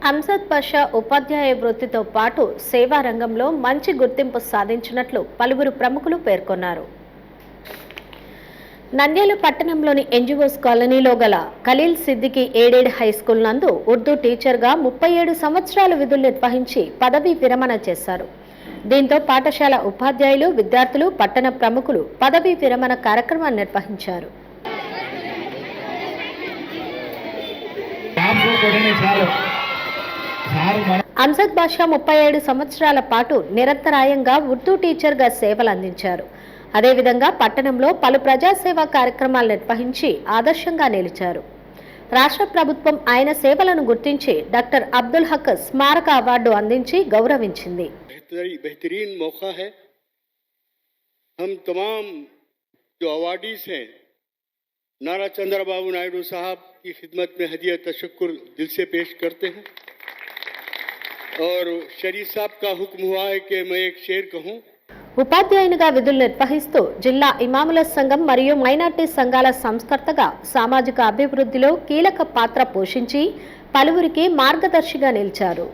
అంజద్ పాషా ఉపాధ్యాయ వృత్తితో పాటు సేవా రంగంలో మంచి గుర్తింపు సాధించినట్లు పలువురు ప్రముఖులు పేర్కొన్నారు. నంద్యాల పట్టణంలోని ఎన్జిఓస్ కాలనీలో గల ఖలీల్ సిద్దికి ఎయిడెడ్ హైస్కూల్ నందు ఉర్దూ టీచర్గా 37 సంవత్సరాల విధులు నిర్వహించి పదవీ విరమణ చేశారు. దీంతో పాఠశాల ఉపాధ్యాయులు, విద్యార్థులు, పట్టణ ప్రముఖులు పదవీ విరమణ కార్యక్రమాన్ని నిర్వహించారు. అంజద్ బాషా 37 సంవత్సరాల పాటు నిరంతరాయంగా ఉర్దూ టీచర్గా సేవలు అందించారు. అదేవిధంగా పట్టణంలో పలు ప్రజాసేవా కార్యక్రమాలు నిర్వహించి ఆదర్శంగా నిలిచారు. రాష్ట్ర ప్రభుత్వం ఆయన సేవలను గుర్తించి డాక్టర్ అబ్దుల్ హక్ స్మారక అవార్డు అందించి గౌరవించింది. बेहतरीन मौका है। हम तमाम जो अवार्डीज हैं नारा चंद्रबाबू नायडू साहब की खिदमत में हदिया तशक्कुर दिल से पेश करते हैं और शरीफ साहब का हुक्म हुआ है कि मैं एक शेर कहूँ. ఉపాధ్యాయునిగా విధులు నిర్వహిస్తూ జిల్లా ఇమాముల సంఘం మరియు మైనార్టీ సంఘాల సంస్కర్తగా సామాజిక అభివృద్ధిలో కీలక పాత్ర పోషించి పలువురికి మార్గదర్శిగా నిలిచారు.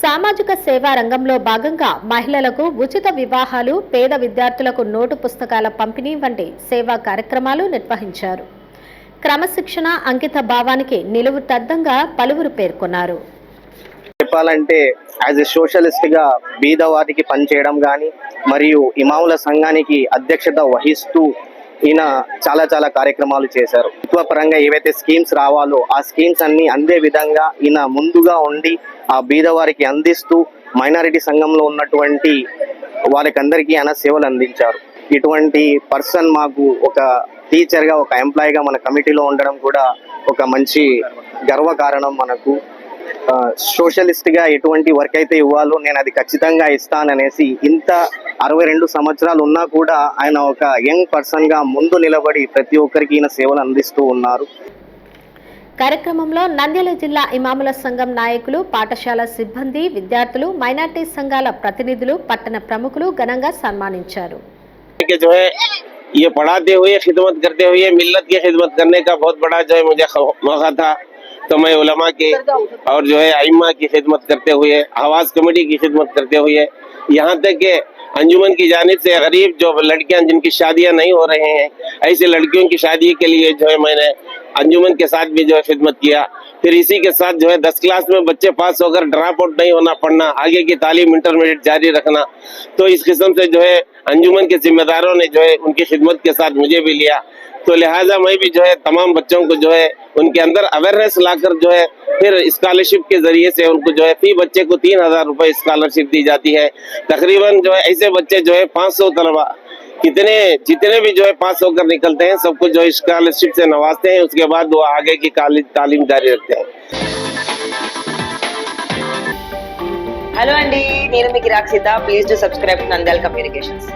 సామాజిక సేవా రంగంలో భాగంగా మహిళలకు ఉచిత వివాహాలు, పేద విద్యార్థులకు నోటు పుస్తకాల పంపిణీ వంటి సేవా కార్యక్రమాలు నిర్వహించారు. క్రమశిక్షణ, అంకిత భావానికి నిలువుటద్దంగా పలువురు పేర్కొన్నారు. చెప్పాలంటే యాజ్ ఎ సోషలిస్ట్ గా బీదవారికి పనిచేయడం కానీ మరియు ఇమాముల సంఘానికి అధ్యక్షత వహిస్తూ ఈయన చాలా కార్యక్రమాలు చేశారు. ప్రభుత్వ పరంగా ఏవైతే స్కీమ్స్ రావాలో ఆ స్కీమ్స్ అన్ని అందే విధంగా ఈయన ముందుగా ఉండి ఆ బీదవారికి అందిస్తూ మైనారిటీ సంఘంలో ఉన్నటువంటి వారికి అందరికీ ఆయన సేవలు అందించారు. ఇటువంటి పర్సన్ మాకు ఒక టీచర్గా, ఒక ఎంప్లాయీగా మన కమిటీలో ఉండడం కూడా ఒక మంచి గర్వకారణం మనకు. సోషలిస్ట్ గా ఎటువంటి వర్క్ అయితే ఇవ్వాలో నేను అది ఖచ్చితంగా ఇస్తాననేసి ఇంత 62 సంవత్సరాలు ఉన్నా కూడా ఆయన ఒక యంగ్ పర్సన్ గా ముందు నిలబడి ప్రతి ఒక్కరికి ఈయన సేవలు అందిస్తూ ఉన్నారు. కార్యక్రమంలో నంద్యాల జిల్లా ఇమాముల సంఘం నాయకులు, పాఠశాల సిబ్బంది, విద్యార్థులు, మైనార్టీ సంఘాల ప్రతినిధులు, పట్టణ ప్రముఖులు ఘనంగా సన్మానించారు. ये पढ़ाते हुए खिदमत करते हुए मिल्लत की खिदमत करने का बहुत बड़ा जो है मुझे मौका था, तो मैं उलमा के और जो है आइम्मा की खिदमत करते हुए, आवाज कमेटी की खिदमत करते हुए, यहाँ तक के अंजुमन की जानिब से गरीब जो लड़कियां जिनकी शादियां नहीं हो रहे हैं, ऐसी लड़कियों की शादी के लिए जो है मैंने अंजुमन के साथ भी जो है खिदमत किया. फिर इसी के साथ जो है 10 क्लास में बच्चे पास होकर ड्रॉप आउट नहीं होना पड़ना, आगे की तालीम इंटरमीडिएट जारी रखना, तो इस किस्म से जो है अंजुमन के जिम्मेदारों ने जो है उनकी खिदमत के साथ मुझे भी लिया. तो लिहाजा मैं भी जो है तमाम बच्चों को जो है उनके अंदर अवेयरनेस लाकर जो है फिर स्कॉलरशिप के जरिए से उनको जो है फी बच्चे को 3000 रुपए स्कॉलरशिप दी जाती है. तकरीबन जो है ऐसे बच्चे जो है 500 तलबा जितने भी जो है पास होकर निकलते हैं सबको जो है स्कॉलरशिप से नवाजते हैं. उसके बाद वो आगे की तालीम जारी रखते हैं. हेलो अंडी, నేను మీ కిరాక్ Seetha. Please do subscribe to Nandyala communications.